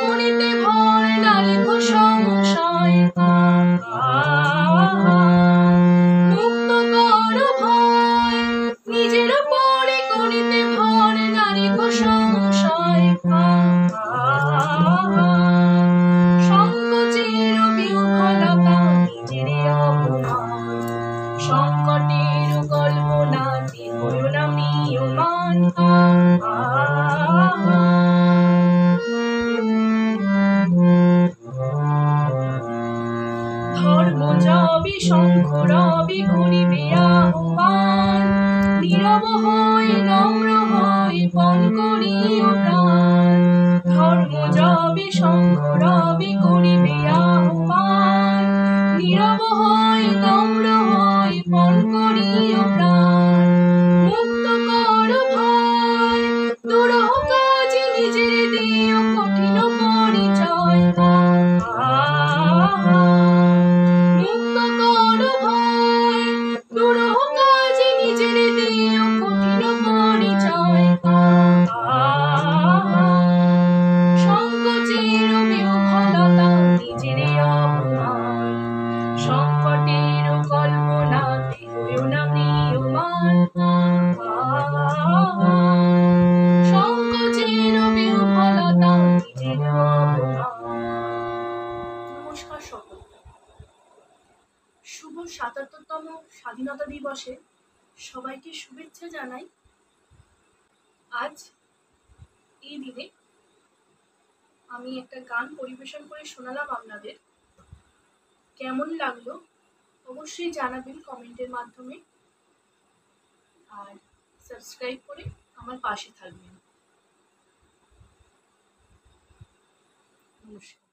করিতে ভয় নারী তো সংশয় মুক্ত কর ভয় নিজের পরে করিতে ভয় নারী তো সংশয় সংকোচের বিহ্বলতা নিজের অপমান সংকটের কল্পনাতে হইও না ম্রিয়মাণ ধর্ম যাবে শঙ্খ রবে করিবে আহ্বান নীরব হই নম্র হই পণ করিও প্রাণ ধর্ম যাবে শঙ্খ রবে করিবে আহ্বান নীরব হই নম্র হই পণ করিও প্রাণ মুক্ত কর ভয় দুরূহ কাজে নিজের দিও কঠিন পরিচয় মুক্ত কর ভয় দুরূহ কাজে নিজের দিও কঠিন পরিচয় সংকোচের বিহ্বলতা নিজের অপমান সংকটের কল্পনাতে হইও না ম্রিয়মাণ সংকোচের বিহ্বলতা নিজের অপমান। নমস্কার সকলকে। শুভ ৭৭তম স্বাধীনতা দিবসে সবাইকে শুভেচ্ছা জানাই। আজ এই দিনে আমি একটা গান পরিবেশন করে শোনালাম আপনাদের। কেমন লাগলো অবশ্যই জানাবেন কমেন্টের মাধ্যমে, আর সাবস্ক্রাইব করে আমার পাশে থাকবেন। নমস্কার।